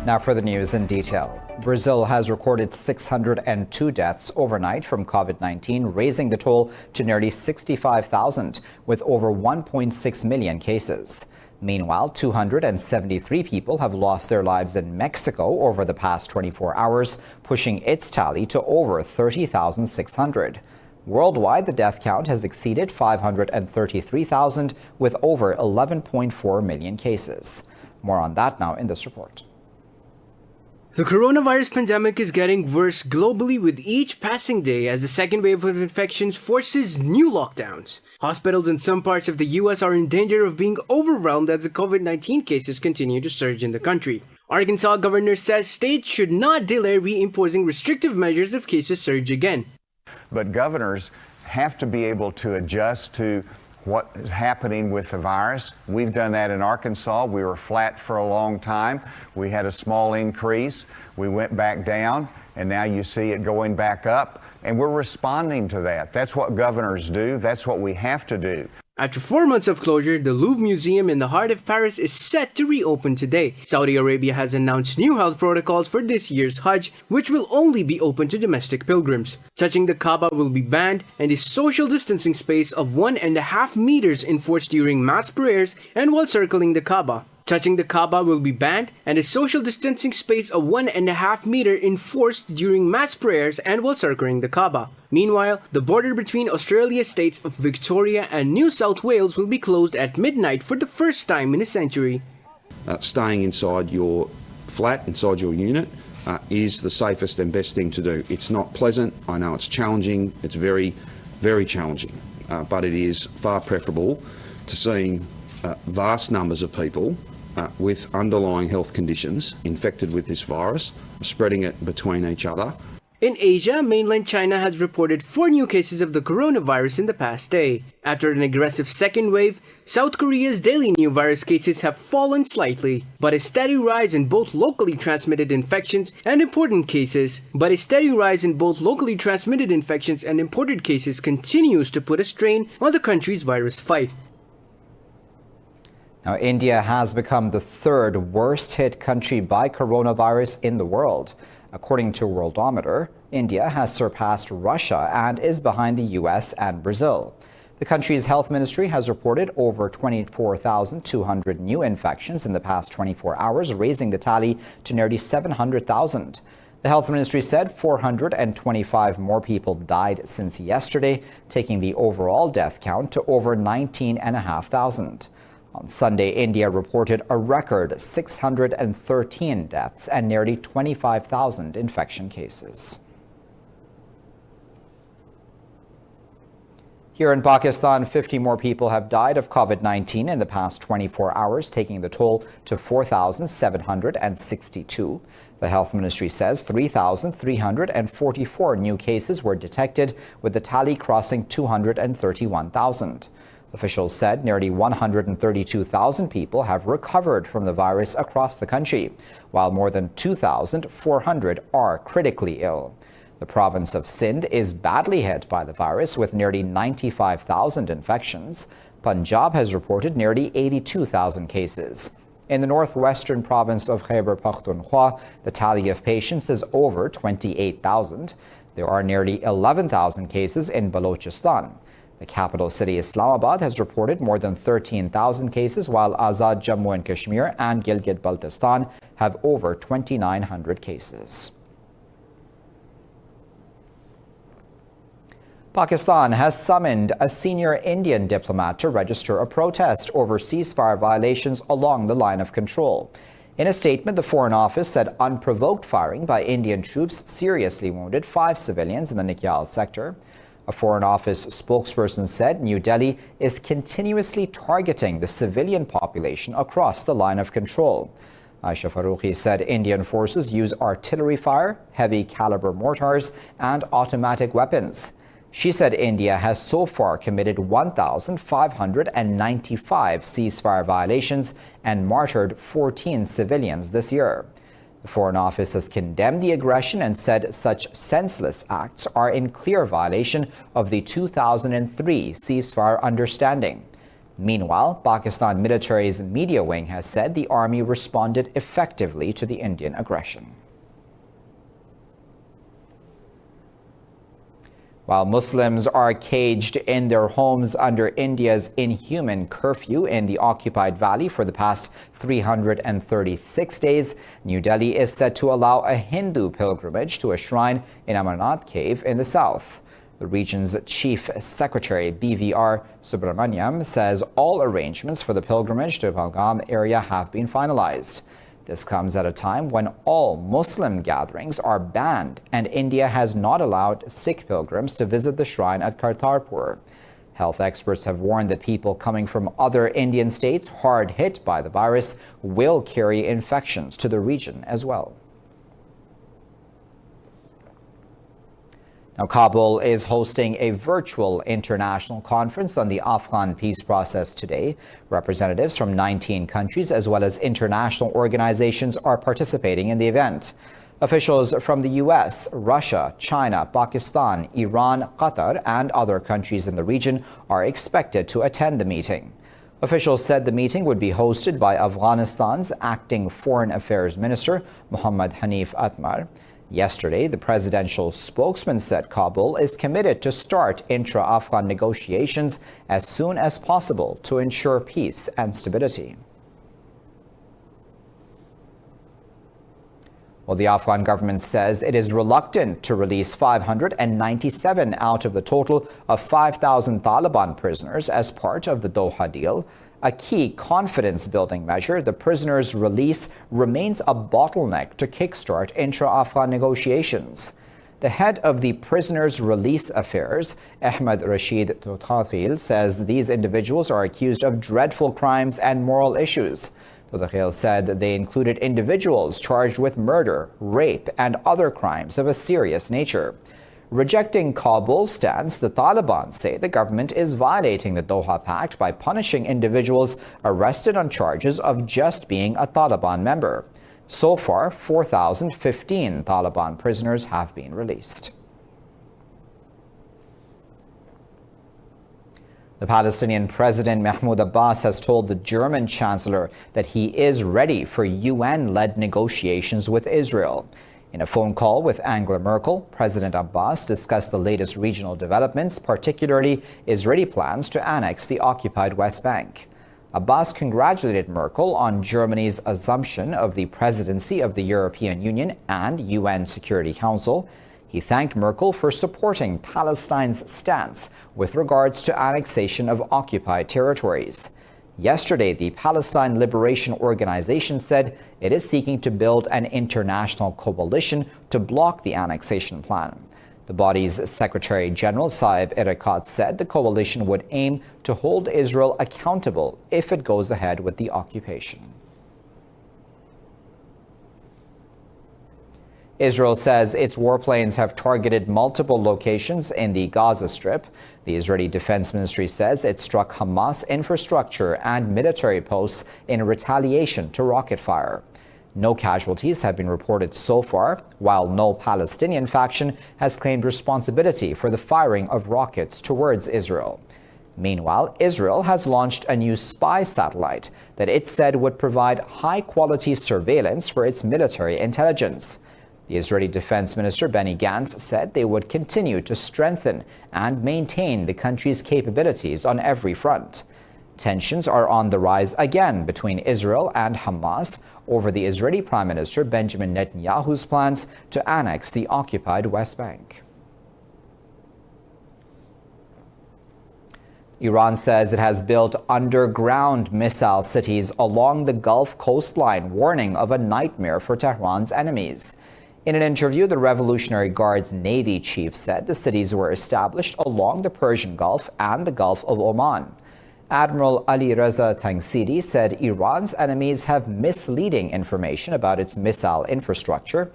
Now for the news in detail. Brazil has recorded 602 deaths overnight from COVID-19, raising the toll to nearly 65,000, with over 1.6 million cases. Meanwhile, 273 people have lost their lives in Mexico over the past 24 hours, pushing its tally to over 30,600. Worldwide, the death count has exceeded 533,000, with over 11.4 million cases. More on that now in this report. The coronavirus pandemic is getting worse globally with each passing day as the second wave of infections forces new lockdowns. Hospitals in some parts of the US are in danger of being overwhelmed as the COVID-19 cases continue to surge in the country. Arkansas governor says states should not delay reimposing restrictive measures if cases surge again. But governors have to be able to adjust to what is happening with the virus. We've done that in Arkansas. We were flat for a long time. We had a small increase. We went back down, and now you see it going back up. And we're responding to that. That's what governors do. That's what we have to do. After 4 months of closure, the Louvre Museum in the heart of Paris is set to reopen today. Saudi Arabia has announced new health protocols for this year's Hajj, which will only be open to domestic pilgrims. Touching the Kaaba will be banned, and a social distancing space of 1.5 meters enforced during mass prayers and while circling the Kaaba. Touching the Kaaba will be banned, and a social distancing space of 1.5 meters enforced during mass prayers and while circling the Kaaba. Meanwhile, the border between Australia's states of Victoria and New South Wales will be closed at midnight for the first time in a century. Staying inside your flat, inside your unit, is the safest and best thing to do. It's not pleasant. I know it's challenging. It's very, very challenging. But it is far preferable to seeing vast numbers of people with underlying health conditions infected with this virus, spreading it between each other. In Asia, mainland China has reported 4 new cases of the coronavirus in the past day. After an aggressive second wave, South Korea's daily new virus cases have fallen slightly, but a steady rise in both locally transmitted infections and imported cases continues to put a strain on the country's virus fight. Now, India has become the third worst hit country by coronavirus in the world. According to Worldometer, India has surpassed Russia and is behind the US and Brazil. The country's health ministry has reported over 24,200 new infections in the past 24 hours, raising the tally to nearly 700,000. The health ministry said 425 more people died since yesterday, taking the overall death count to over 19,500. On Sunday, India reported a record 613 deaths and nearly 25,000 infection cases. Here in Pakistan, 50 more people have died of COVID-19 in the past 24 hours, taking the toll to 4,762. The health ministry says 3,344 new cases were detected, with the tally crossing 231,000. Officials said nearly 132,000 people have recovered from the virus across the country, while more than 2,400 are critically ill. The province of Sindh is badly hit by the virus, with nearly 95,000 infections. Punjab has reported nearly 82,000 cases. In the northwestern province of Khyber Pakhtunkhwa, the tally of patients is over 28,000. There are nearly 11,000 cases in Balochistan. The capital city, Islamabad, has reported more than 13,000 cases, while Azad Jammu and Kashmir and Gilgit-Baltistan have over 2,900 cases. Pakistan has summoned a senior Indian diplomat to register a protest over ceasefire violations along the line of control. In a statement, the Foreign Office said unprovoked firing by Indian troops seriously wounded 5 civilians in the Nikyal sector. A Foreign Office spokesperson said New Delhi is continuously targeting the civilian population across the line of control. Aisha Farooqi said Indian forces use artillery fire, heavy caliber mortars, and automatic weapons. She said India has so far committed 1,595 ceasefire violations and martyred 14 civilians this year. The Foreign Office has condemned the aggression and said such senseless acts are in clear violation of the 2003 ceasefire understanding. Meanwhile, Pakistan military's media wing has said the army responded effectively to the Indian aggression. While Muslims are caged in their homes under India's inhuman curfew in the occupied valley for the past 336 days, New Delhi is set to allow a Hindu pilgrimage to a shrine in Amarnath Cave in the south. The region's chief secretary, BVR Subramaniam, says all arrangements for the pilgrimage to Pahalgam area have been finalized. This comes at a time when all Muslim gatherings are banned and India has not allowed Sikh pilgrims to visit the shrine at Kartarpur. Health experts have warned that people coming from other Indian states hard hit by the virus will carry infections to the region as well. Now, Kabul is hosting a virtual international conference on the Afghan peace process today. Representatives from 19 countries as well as international organizations are participating in the event. Officials from the U.S., Russia, China, Pakistan, Iran, Qatar, and other countries in the region are expected to attend the meeting. Officials said the meeting would be hosted by Afghanistan's acting Foreign Affairs Minister, Muhammad Hanif Atmar. Yesterday, the presidential spokesman said Kabul is committed to start intra-Afghan negotiations as soon as possible to ensure peace and stability. Well, the Afghan government says it is reluctant to release 597 out of the total of 5,000 Taliban prisoners as part of the Doha deal. A key confidence-building measure, the prisoners' release remains a bottleneck to kickstart intra-Afghan negotiations. The head of the prisoners' release affairs, Ahmed Rashid Totathil, says these individuals are accused of dreadful crimes and moral issues. Totathil said they included individuals charged with murder, rape, and other crimes of a serious nature. Rejecting Kabul's stance, the Taliban say the government is violating the Doha Pact by punishing individuals arrested on charges of just being a Taliban member. So far, 4,015 Taliban prisoners have been released. The Palestinian President Mahmoud Abbas has told the German Chancellor that he is ready for UN-led negotiations with Israel. In a phone call with Angela Merkel, President Abbas discussed the latest regional developments, particularly Israeli plans to annex the occupied West Bank. Abbas congratulated Merkel on Germany's assumption of the presidency of the European Union and UN Security Council. He thanked Merkel for supporting Palestine's stance with regards to annexation of occupied territories. Yesterday, the Palestine Liberation Organization said it is seeking to build an international coalition to block the annexation plan. The body's Secretary General Saeb Erekat said the coalition would aim to hold Israel accountable if it goes ahead with the occupation. Israel says its warplanes have targeted multiple locations in the Gaza Strip. The Israeli Defense Ministry says it struck Hamas infrastructure and military posts in retaliation to rocket fire. No casualties have been reported so far, while no Palestinian faction has claimed responsibility for the firing of rockets towards Israel. Meanwhile, Israel has launched a new spy satellite that it said would provide high-quality surveillance for its military intelligence. The Israeli Defense Minister Benny Gantz said they would continue to strengthen and maintain the country's capabilities on every front. Tensions are on the rise again between Israel and Hamas over the Israeli Prime Minister Benjamin Netanyahu's plans to annex the occupied West Bank. Iran says it has built underground missile cities along the Gulf coastline, warning of a nightmare for Tehran's enemies. In an interview, the Revolutionary Guard's Navy chief said the cities were established along the Persian Gulf and the Gulf of Oman. Admiral Ali Reza Tangsidi said Iran's enemies have misleading information about its missile infrastructure.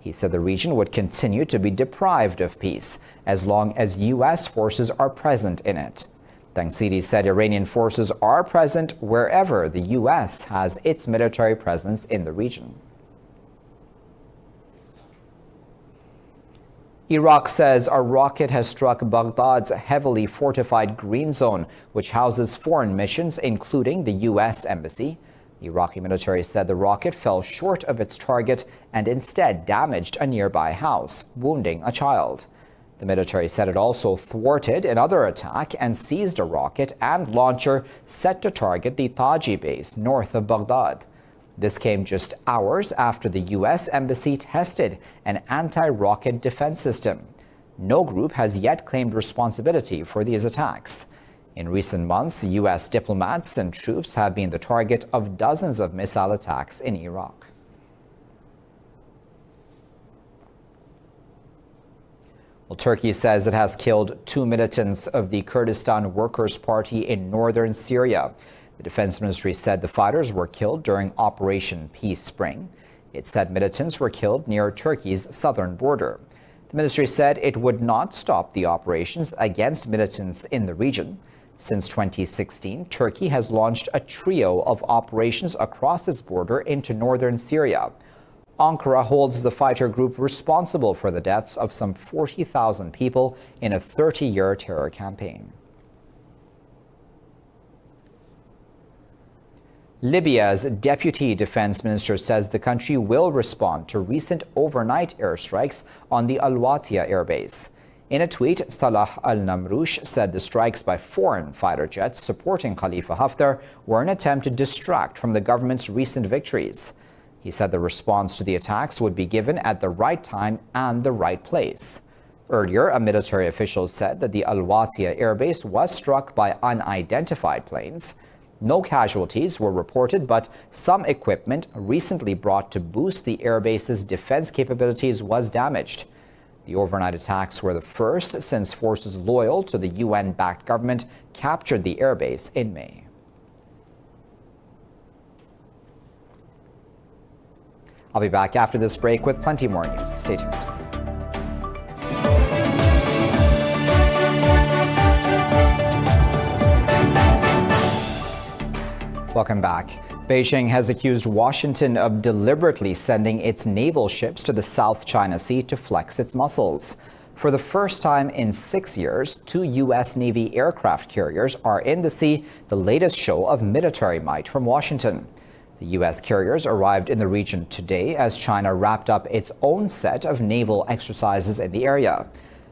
He said the region would continue to be deprived of peace as long as U.S. forces are present in it. Tangsidi said Iranian forces are present wherever the U.S. has its military presence in the region. Iraq says a rocket has struck Baghdad's heavily fortified Green Zone, which houses foreign missions, including the U.S. Embassy. The Iraqi military said the rocket fell short of its target and instead damaged a nearby house, wounding a child. The military said it also thwarted another attack and seized a rocket and launcher set to target the Taji base north of Baghdad. This came just hours after the U.S. Embassy tested an anti-rocket defense system. No group has yet claimed responsibility for these attacks. In recent months, U.S. diplomats and troops have been the target of dozens of missile attacks in Iraq. Well, Turkey says it has killed 2 militants of the Kurdistan Workers Party in northern Syria. The Defense Ministry said the fighters were killed during Operation Peace Spring. It said militants were killed near Turkey's southern border. The ministry said it would not stop the operations against militants in the region. Since 2016, Turkey has launched a trio of operations across its border into northern Syria. Ankara holds the fighter group responsible for the deaths of some 40,000 people in a 30-year terror campaign. Libya's deputy defense minister says the country will respond to recent overnight airstrikes on the Al-Watia airbase. In a tweet, Salah al-Namroush said the strikes by foreign fighter jets supporting Khalifa Haftar were an attempt to distract from the government's recent victories. He said the response to the attacks would be given at the right time and the right place. Earlier, a military official said that the Al-Watia airbase was struck by unidentified planes. No casualties were reported, but some equipment recently brought to boost the airbase's defense capabilities was damaged. The overnight attacks were the first since forces loyal to the UN-backed government captured the airbase in May. I'll be back after this break with plenty more news. Stay tuned. Welcome back. Beijing has accused Washington of deliberately sending its naval ships to the South China Sea to flex its muscles. For the first time in 6 years, 2 U.S. Navy aircraft carriers are in the sea, the latest show of military might from Washington. The U.S. carriers arrived in the region today as China wrapped up its own set of naval exercises in the area.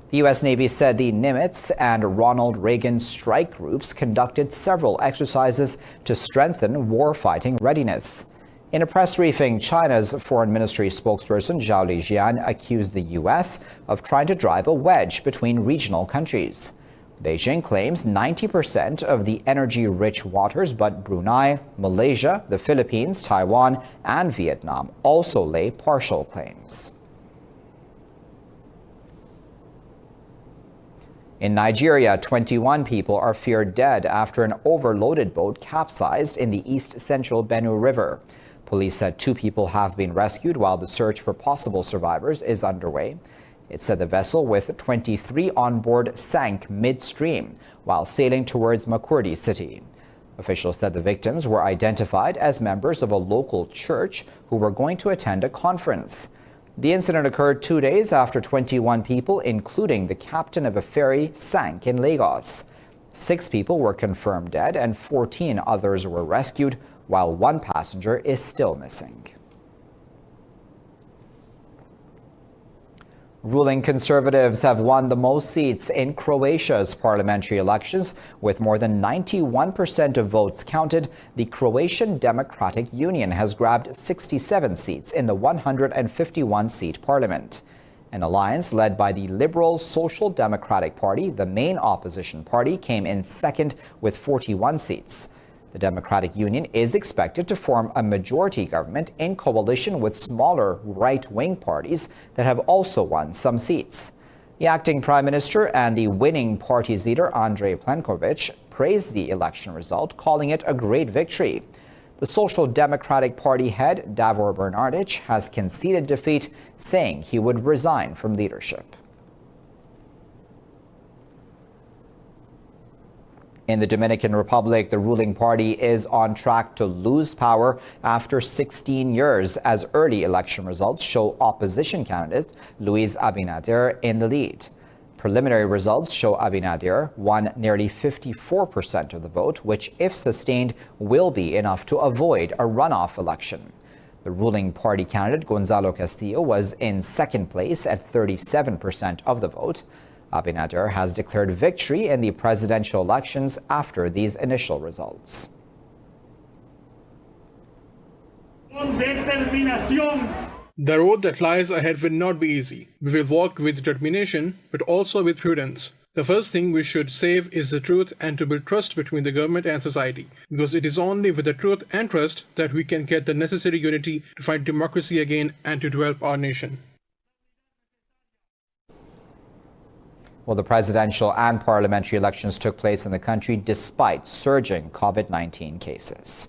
The U.S. Navy said the Nimitz and Ronald Reagan strike groups conducted several exercises to strengthen warfighting readiness. In a press briefing, China's Foreign Ministry spokesperson Zhao Lijian accused the U.S. of trying to drive a wedge between regional countries. Beijing claims 90% of the energy-rich waters, but Brunei, Malaysia, the Philippines, Taiwan, and Vietnam also lay partial claims. In Nigeria, 21 people are feared dead after an overloaded boat capsized in the east-central Benue River. Police said 2 people have been rescued while the search for possible survivors is underway. It said the vessel with 23 on board sank midstream while sailing towards Makurdi city. Officials said the victims were identified as members of a local church who were going to attend a conference. The incident occurred 2 days after 21 people, including the captain of a ferry, sank in Lagos. 6 people were confirmed dead and 14 others were rescued, while 1 passenger is still missing. Ruling Conservatives have won the most seats in Croatia's parliamentary elections. With more than 91% of votes counted, the Croatian Democratic Union has grabbed 67 seats in the 151-seat parliament. An alliance led by the Liberal Social Democratic Party, the main opposition party, came in second with 41 seats. The Democratic Union is expected to form a majority government in coalition with smaller right-wing parties that have also won some seats. The acting prime minister and the winning party's leader, Andrej Plenković, praised the election result, calling it a great victory. The Social Democratic Party head, Davor Bernardic, has conceded defeat, saying he would resign from leadership. In the Dominican Republic, the ruling party is on track to lose power after 16 years as early election results show opposition candidate Luis Abinader in the lead. Preliminary results show Abinader won nearly 54% of the vote, which, if sustained, will be enough to avoid a runoff election. The ruling party candidate Gonzalo Castillo was in second place at 37% of the vote. Abinader has declared victory in the presidential elections after these initial results. The road that lies ahead will not be easy. We will walk with determination, but also with prudence. The first thing we should save is the truth and to build trust between the government and society, because it is only with the truth and trust that we can get the necessary unity to fight democracy again and to develop our nation. Well, the presidential and parliamentary elections took place in the country despite surging COVID-19 cases.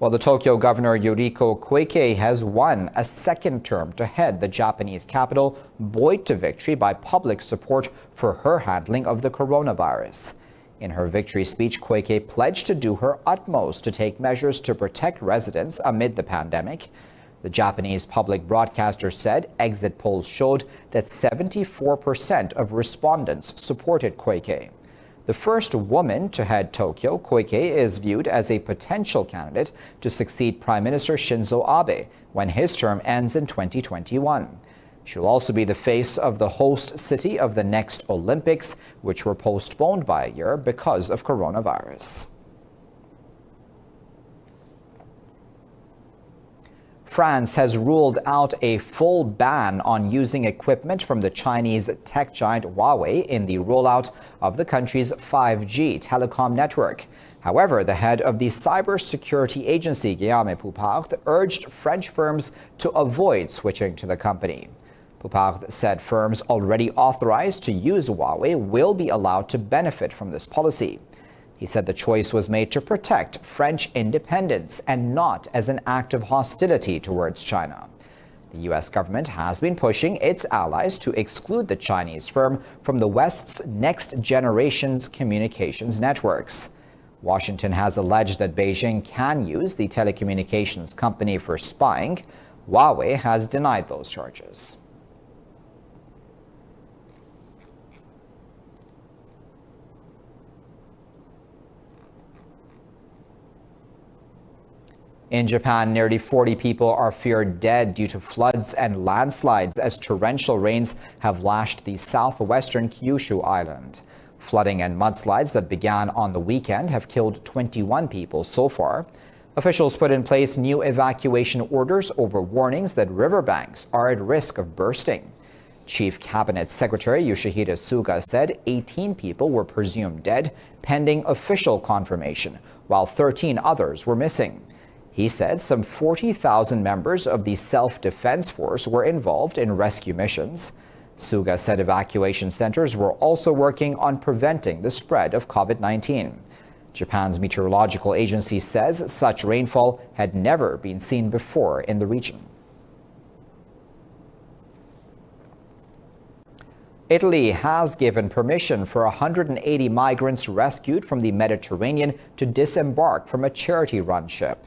Well, the Tokyo governor Yuriko Koike has won a second term to head the Japanese capital, buoyed to victory by public support for her handling of the coronavirus. In her victory speech, Koike pledged to do her utmost to take measures to protect residents amid the pandemic. The Japanese public broadcaster said exit polls showed that 74% of respondents supported Koike. The first woman to head Tokyo, Koike is viewed as a potential candidate to succeed Prime Minister Shinzo Abe when his term ends in 2021. She'll also be the face of the host city of the next Olympics, which were postponed by a year because of coronavirus. France has ruled out a full ban on using equipment from the Chinese tech giant Huawei in the rollout of the country's 5G telecom network. However, the head of the cybersecurity agency, Guillaume Poupard, urged French firms to avoid switching to the company. Poupard said firms already authorized to use Huawei will be allowed to benefit from this policy. He said the choice was made to protect French independence and not as an act of hostility towards China. The U.S. government has been pushing its allies to exclude the Chinese firm from the West's next generation's communications networks. Washington has alleged that Beijing can use the telecommunications company for spying. Huawei has denied those charges. In Japan, nearly 40 people are feared dead due to floods and landslides as torrential rains have lashed the southwestern Kyushu island. Flooding and mudslides that began on the weekend have killed 21 people so far. Officials put in place new evacuation orders over warnings that riverbanks are at risk of bursting. Chief Cabinet Secretary Yoshihide Suga said 18 people were presumed dead, pending official confirmation, while 13 others were missing. He said some 40,000 members of the Self-Defense Force were involved in rescue missions. Suga said evacuation centers were also working on preventing the spread of COVID-19. Japan's meteorological agency says such rainfall had never been seen before in the region. Italy has given permission for 180 migrants rescued from the Mediterranean to disembark from a charity-run ship.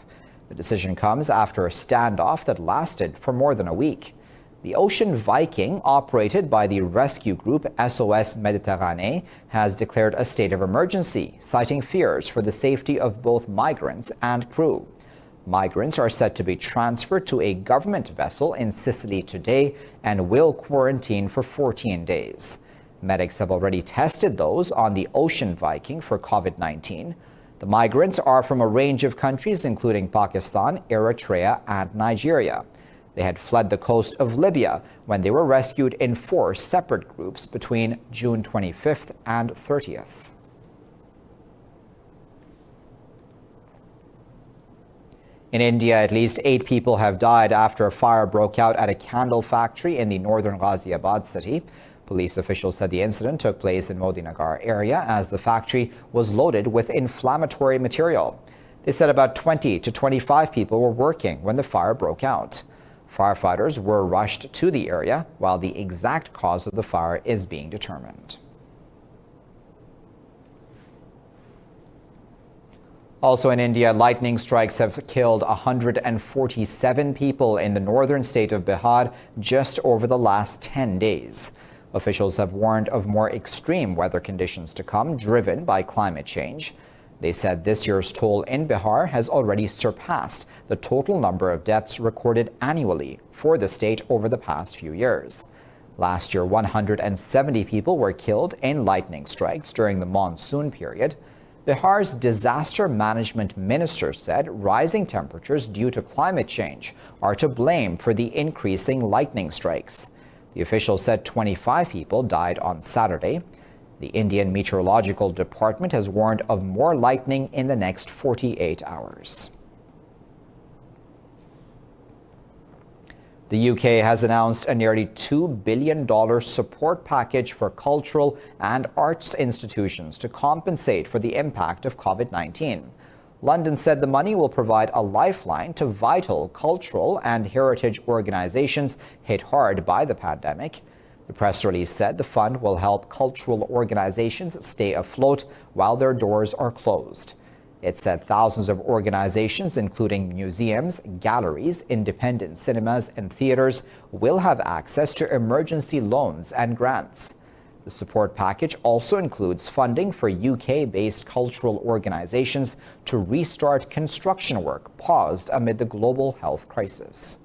The decision comes after a standoff that lasted for more than a week. The Ocean Viking, operated by the rescue group SOS Méditerranée, has declared a state of emergency, citing fears for the safety of both migrants and crew. Migrants are set to be transferred to a government vessel in Sicily today and will quarantine for 14 days. Medics have already tested those on the Ocean Viking for COVID-19. The migrants are from a range of countries, including Pakistan, Eritrea, and Nigeria. They had fled the coast of Libya when they were rescued in 4 separate groups between June 25th and 30th. In India, at least 8 people have died after a fire broke out at a candle factory in the northern Ghaziabad city. Police officials said the incident took place in Modinagar area as the factory was loaded with inflammatory material. They said about 20 to 25 people were working when the fire broke out. Firefighters were rushed to the area while the exact cause of the fire is being determined. Also in India, lightning strikes have killed 147 people in the northern state of Bihar just over the last 10 days. Officials have warned of more extreme weather conditions to come, driven by climate change. They said this year's toll in Bihar has already surpassed the total number of deaths recorded annually for the state over the past few years. Last year, 170 people were killed in lightning strikes during the monsoon period. Bihar's disaster management minister said rising temperatures due to climate change are to blame for the increasing lightning strikes. The official said 25 people died on Saturday. The Indian Meteorological Department has warned of more lightning in the next 48 hours. The UK has announced a nearly $2 billion support package for cultural and arts institutions to compensate for the impact of COVID-19. London said the money will provide a lifeline to vital cultural and heritage organizations hit hard by the pandemic. The press release said the fund will help cultural organizations stay afloat while their doors are closed. It said thousands of organizations, including museums, galleries, independent cinemas, and theaters, will have access to emergency loans and grants. The support package also includes funding for UK-based cultural organizations to restart construction work paused amid the global health crisis.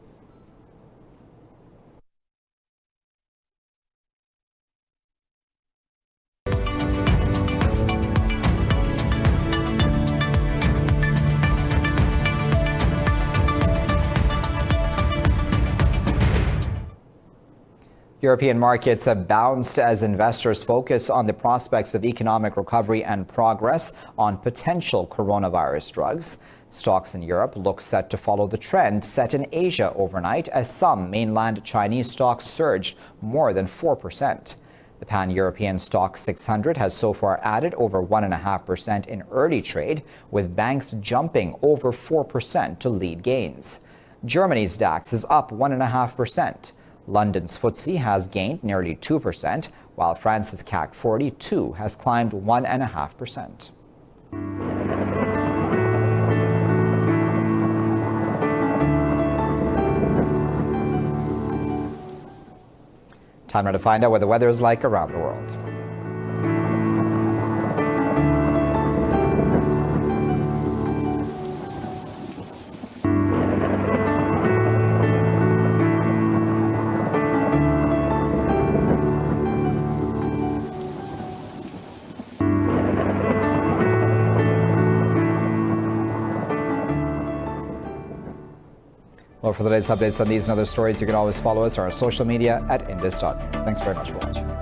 European markets have bounced as investors focus on the prospects of economic recovery and progress on potential coronavirus drugs. Stocks in Europe look set to follow the trend set in Asia overnight as some mainland Chinese stocks surged more than 4%. The Pan-European Stock 600 has so far added over 1.5% in early trade, with banks jumping over 4% to lead gains. Germany's DAX is up 1.5%. London's FTSE has gained nearly 2%, while France's CAC 42 has climbed 1.5%. Time now to find out what the weather is like around the world. Well, for the latest updates on these and other stories, you can always follow us on our social media at Indus.news. Thanks very much for watching.